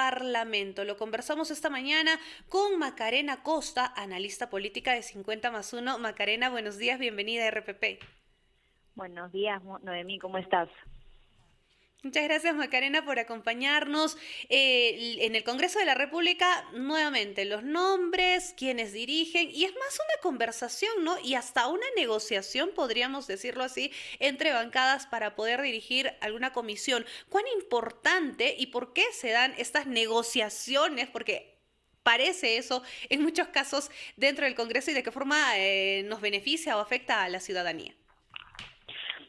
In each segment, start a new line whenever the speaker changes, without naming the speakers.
Parlamento. Lo conversamos esta mañana con Macarena Costa, analista política de 50+1. Macarena, buenos días, bienvenida a RPP.
Buenos días, Noemí, ¿cómo estás?
Muchas gracias, Macarena, por acompañarnos. En el Congreso de la República, nuevamente, los nombres, quienes dirigen, y es más una conversación, ¿no? Y hasta una negociación, podríamos decirlo así, entre bancadas para poder dirigir alguna comisión. ¿Cuán importante y por qué se dan estas negociaciones? Porque parece eso en muchos casos dentro del Congreso y de qué forma nos beneficia o afecta a la ciudadanía.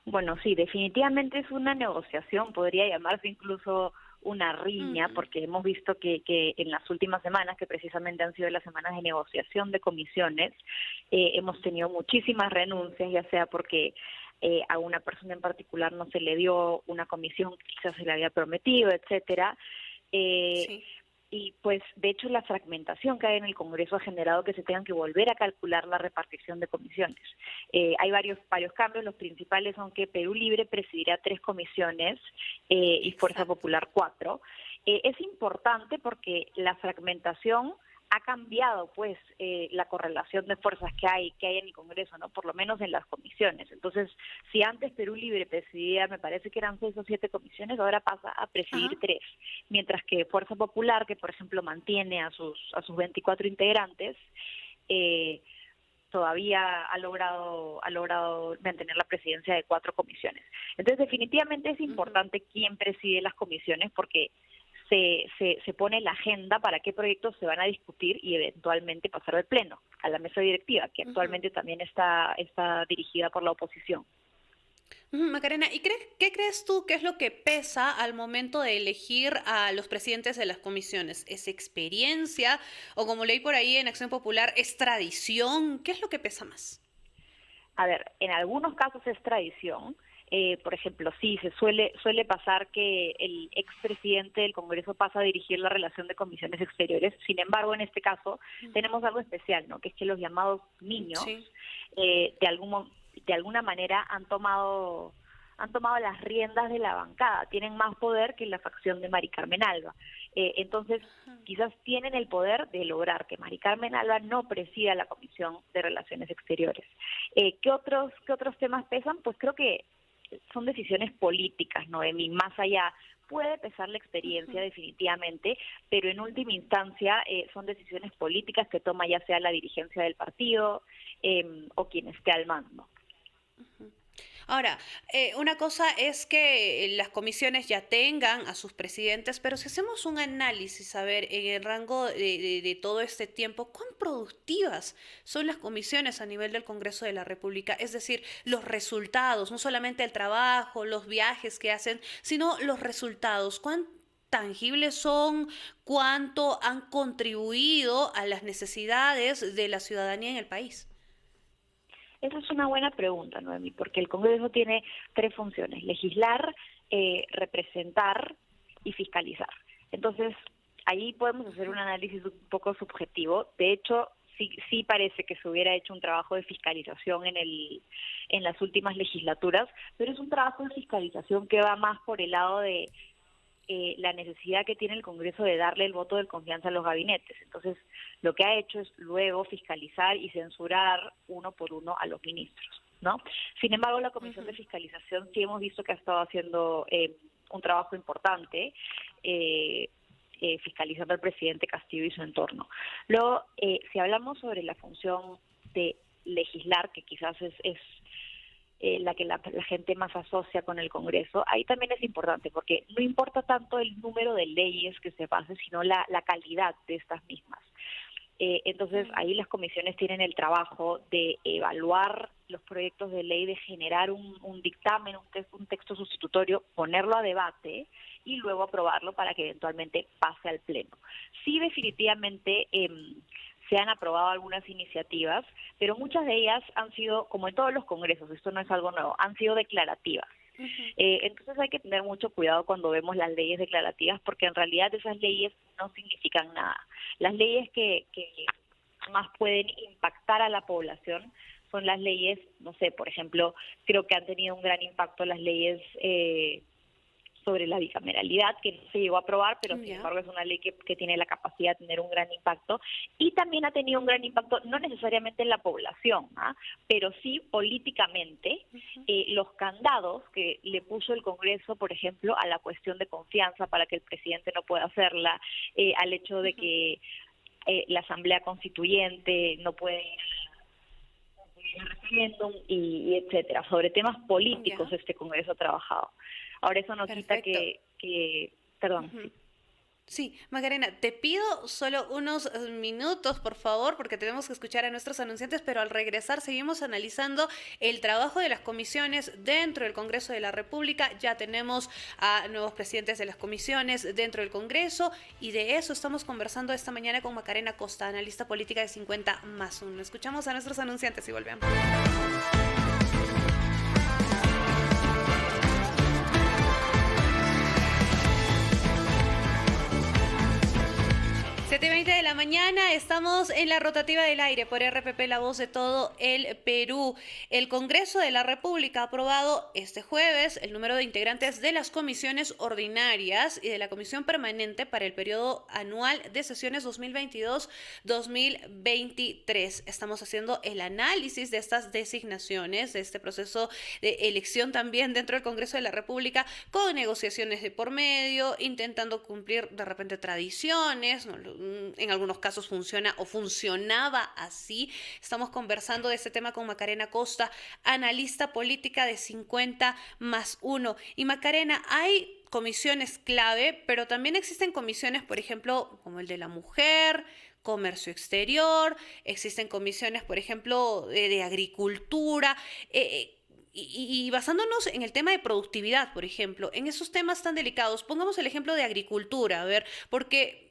Bueno, sí, definitivamente es una negociación, podría llamarse incluso una riña,
Ujú.
porque hemos visto que en las últimas semanas, que precisamente han sido las semanas de negociación de comisiones, hemos tenido muchísimas renuncias, ya sea porque a una persona en particular no se le dio una comisión que quizás se le había prometido, etcétera. Eh,
Sí.
Y pues de hecho la fragmentación que hay en el Congreso ha generado que se tengan que volver a calcular la repartición de comisiones. Hay varios cambios, los principales son que Perú Libre presidirá 3 comisiones y Fuerza
Exacto.
Popular 4. Es importante porque la fragmentación ha cambiado pues la correlación de fuerzas que hay en el Congreso, ¿no? Por lo menos en las comisiones. Entonces, si antes Perú Libre presidía, me parece que eran 6 o 7 comisiones, ahora pasa a
Ajá.
presidir 3, mientras que Fuerza Popular, que por ejemplo mantiene a sus 24 integrantes, eh, todavía ha logrado mantener la presidencia de 4 comisiones. Entonces, definitivamente es
Ujú.
importante quién preside las comisiones porque se pone la agenda para qué proyectos se van a discutir y eventualmente pasar al Pleno, a la mesa directiva, que
Ujú.
actualmente también está dirigida por la oposición.
Macarena, ¿y qué crees tú que es lo que pesa al momento de elegir a los presidentes de las comisiones? ¿Es experiencia o, como leí por ahí en Acción Popular, es tradición? ¿Qué es lo que pesa más?
A ver, en algunos casos es tradición. Por ejemplo, sí, suele pasar que el expresidente del Congreso pasa a dirigir la relación de comisiones exteriores. Sin embargo, en este caso tenemos algo especial, ¿no? Que es que los llamados niños,
Sí.
eh, de, algún, de alguna manera han tomado las riendas de la bancada, tienen más poder que la facción de Mari Carmen Alba. Entonces, quizás tienen el poder de lograr que Mari Carmen Alba no presida la Comisión de Relaciones Exteriores. ¿Qué otros temas pesan? Pues creo que son decisiones políticas, Noemí, más allá. Puede pesar la experiencia definitivamente, pero en última instancia son decisiones políticas que toma ya sea la dirigencia del partido o quien esté al mando.
Ahora, una cosa es que las comisiones ya tengan a sus presidentes, pero si hacemos un análisis, a ver, en el rango de todo este tiempo, ¿cuán productivas son las comisiones a nivel del Congreso de la República? Es decir, los resultados, no solamente el trabajo, los viajes que hacen, sino los resultados. ¿Cuán tangibles son? ¿Cuánto han contribuido a las necesidades de la ciudadanía en el país?
Esa es una buena pregunta, Noemí, porque el Congreso tiene 3 funciones: legislar, representar y fiscalizar. Entonces, ahí podemos hacer un análisis un poco subjetivo. De hecho, sí parece que se hubiera hecho un trabajo de fiscalización en las últimas legislaturas, pero es un trabajo de fiscalización que va más por el lado de la necesidad que tiene el Congreso de darle el voto de confianza a los gabinetes. Entonces, lo que ha hecho es luego fiscalizar y censurar uno por uno a los ministros, ¿no? Sin embargo, la Comisión de
Ujú.
Fiscalización sí hemos visto que ha estado haciendo un trabajo importante, eh, fiscalizando al presidente Castillo y su entorno. Luego, si hablamos sobre la función de legislar, que quizás es la que la gente más asocia con el Congreso, ahí también es importante, porque no importa tanto el número de leyes que se pasen, sino la calidad de estas mismas. Entonces, ahí las comisiones tienen el trabajo de evaluar los proyectos de ley, de generar un dictamen, un texto sustitutorio, ponerlo a debate y luego aprobarlo para que eventualmente pase al Pleno. Sí, definitivamente se han aprobado algunas iniciativas, pero muchas de ellas han sido, como en todos los congresos, esto no es algo nuevo, han sido declarativas.
Ujú.
Entonces hay que tener mucho cuidado cuando vemos las leyes declarativas, porque en realidad esas leyes no significan nada. Las leyes que más pueden impactar a la población son las leyes, no sé, por ejemplo, creo que han tenido un gran impacto las leyes sobre la bicameralidad, que no se llegó a aprobar, pero sin
Ya.
embargo es una ley que tiene la capacidad de tener un gran impacto, y también ha tenido un gran impacto, no necesariamente en la población, pero sí políticamente,
Ujú.
los candados que le puso el Congreso, por ejemplo, a la cuestión de confianza para que el presidente no pueda hacerla, al hecho de
Ujú.
que la Asamblea Constituyente no puede el referéndum y etcétera. Sobre temas políticos
Ya,
este Congreso ha trabajado. Ahora eso no quita
perfecto.
perdón,
Ujú.
sí.
Sí, Macarena, te pido solo unos minutos, por favor, porque tenemos que escuchar a nuestros anunciantes, pero al regresar seguimos analizando el trabajo de las comisiones dentro del Congreso de la República. Ya tenemos a nuevos presidentes de las comisiones dentro del Congreso y de eso estamos conversando esta mañana con Macarena Costa, analista política de 50+1. Escuchamos a nuestros anunciantes y volvemos. 7:20 de la mañana, estamos en la rotativa del aire por RPP, la voz de todo el Perú. El Congreso de la República ha aprobado este jueves el número de integrantes de las comisiones ordinarias y de la comisión permanente para el periodo anual de sesiones 2022-2023. Estamos haciendo el análisis de estas designaciones, de este proceso de elección también dentro del Congreso de la República, con negociaciones de por medio, intentando cumplir de repente tradiciones, ¿no? En algunos casos funciona o funcionaba así. Estamos conversando de este tema con Macarena Costa, analista política de 50+1. Y Macarena, hay comisiones clave, pero también existen comisiones, por ejemplo, como el de la mujer, comercio exterior, existen comisiones, por ejemplo, de agricultura. Y basándonos en el tema de productividad, por ejemplo, en esos temas tan delicados, pongamos el ejemplo de agricultura, a ver, porque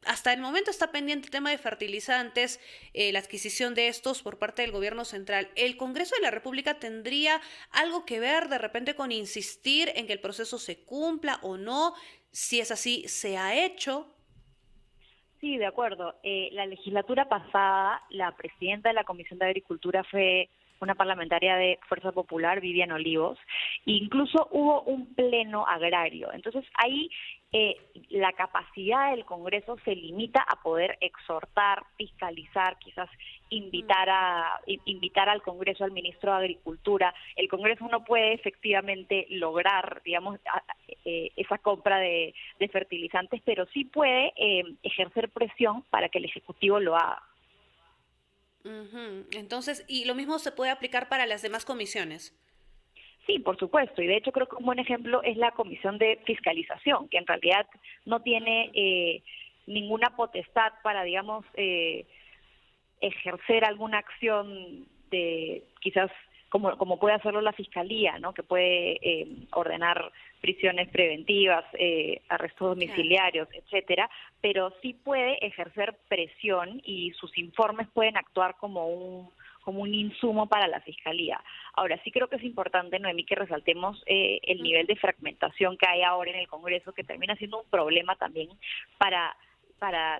hasta el momento está pendiente el tema de fertilizantes, la adquisición de estos por parte del gobierno central. ¿El Congreso de la República tendría algo que ver de repente con insistir en que el proceso se cumpla o no? Si es así, ¿se ha hecho?
Sí, de acuerdo. La legislatura pasada, la presidenta de la Comisión de Agricultura fue una parlamentaria de Fuerza Popular, Vivian Olivos, e incluso hubo un pleno agrario. Entonces ahí la capacidad del Congreso se limita a poder exhortar, fiscalizar, quizás invitar al Congreso, al ministro de Agricultura. El Congreso no puede efectivamente lograr, digamos, esa compra de fertilizantes, pero sí puede ejercer presión para que el Ejecutivo lo haga.
Ujú. Entonces, y lo mismo se puede aplicar para las demás comisiones.
Sí, por supuesto, y de hecho creo que un buen ejemplo es la Comisión de Fiscalización, que en realidad no tiene ninguna potestad para, digamos, ejercer alguna acción de quizás como puede hacerlo la Fiscalía, ¿no? Que puede ordenar prisiones preventivas, arrestos
Claro.
domiciliarios, etcétera, pero sí puede ejercer presión y sus informes pueden actuar como un insumo para la Fiscalía. Ahora, sí creo que es importante, Noemí, que resaltemos el nivel de fragmentación que hay ahora en el Congreso, que termina siendo un problema también para para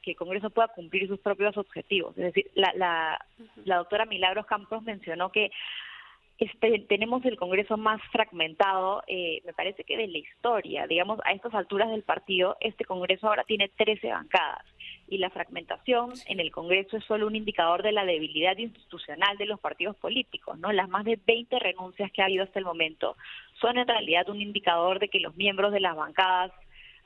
que el Congreso pueda cumplir sus propios objetivos. Es decir, la doctora Milagros Campos mencionó que tenemos el Congreso más fragmentado, me parece que de la historia. Digamos, a estas alturas del partido, este Congreso ahora tiene 13 bancadas y la fragmentación en
Sí.
el Congreso es solo un indicador de la debilidad institucional de los partidos políticos, ¿no? Las más de 20 renuncias que ha habido hasta el momento son en realidad un indicador de que los miembros de las bancadas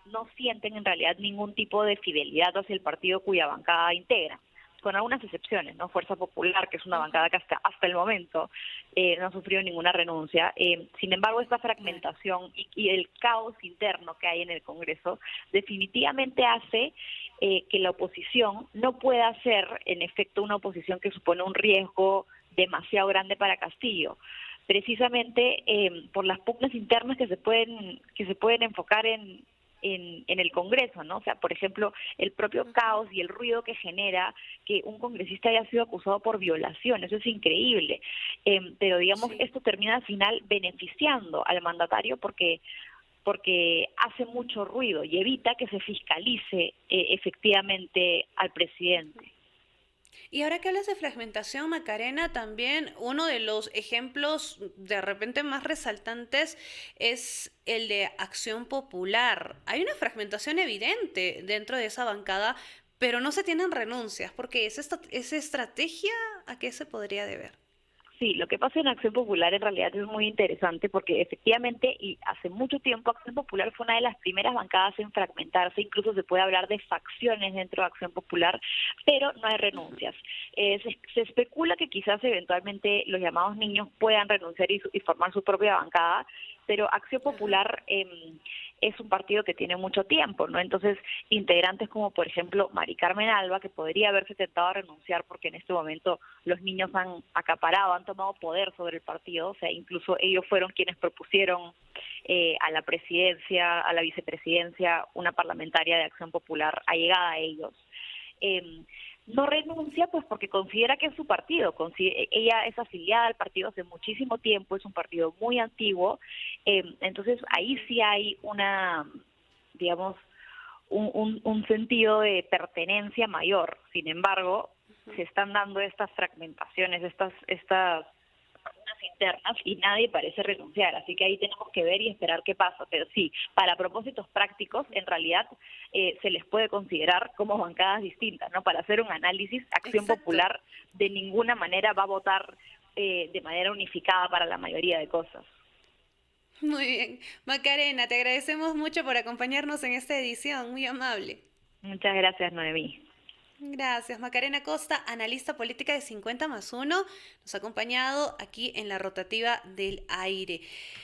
no sienten en realidad ningún tipo de fidelidad hacia el partido cuya bancada integra, con algunas excepciones, ¿no? Fuerza Popular, que es una
Ujú.
bancada que hasta el momento no ha sufrido ninguna renuncia. Sin embargo, esta
Claro.
fragmentación y el caos interno que hay en el Congreso definitivamente hace que la oposición no pueda ser, en efecto, una oposición que supone un riesgo demasiado grande para Castillo, precisamente por las pugnas internas que se pueden enfocar en el Congreso, ¿no? O sea, por ejemplo, el propio
Ujú.
caos y el ruido que genera que un congresista haya sido acusado por violación, eso es increíble. Pero digamos,
Sí.
esto termina al final beneficiando al mandatario porque hace mucho ruido y evita que se fiscalice efectivamente al presidente.
Y ahora que hablas de fragmentación, Macarena, también uno de los ejemplos de repente más resaltantes es el de Acción Popular. Hay una fragmentación evidente dentro de esa bancada, pero no se tienen renuncias, porque esa estrategia, ¿a qué se podría deber?
Sí, lo que pasa en Acción Popular en realidad es muy interesante porque efectivamente y hace mucho tiempo Acción Popular fue una de las primeras bancadas en fragmentarse, incluso se puede hablar de facciones dentro de Acción Popular, pero no hay renuncias. Se especula que quizás eventualmente los llamados niños puedan renunciar y formar su propia bancada, pero Acción
Ajá.
Popular es un partido que tiene mucho tiempo, ¿no? Entonces, integrantes como por ejemplo Mari Carmen Alba, que podría haberse tentado a renunciar porque en este momento los niños han acaparado, han tomado poder sobre el partido, o sea, incluso ellos fueron quienes propusieron a la presidencia, a la vicepresidencia, una parlamentaria de Acción Popular allegada a ellos. Eh, no renuncia pues porque considera que es su partido, ella es afiliada al partido hace muchísimo tiempo, es un partido muy antiguo, entonces ahí sí hay una, digamos, un sentido de pertenencia mayor. Sin embargo, se están dando estas fragmentaciones, estas internas y nadie parece renunciar, así que ahí tenemos que ver y esperar qué pasa, pero sí, para propósitos prácticos, en realidad se les puede considerar como bancadas distintas, ¿no? Para hacer un análisis, Acción
Exacto.
Popular de ninguna manera va a votar de manera unificada para la mayoría de cosas.
Muy bien. Macarena, te agradecemos mucho por acompañarnos en esta edición, muy amable.
Muchas gracias, Noemí.
Gracias. Macarena Costa, analista política de 50 más 1, nos ha acompañado aquí en la rotativa del aire.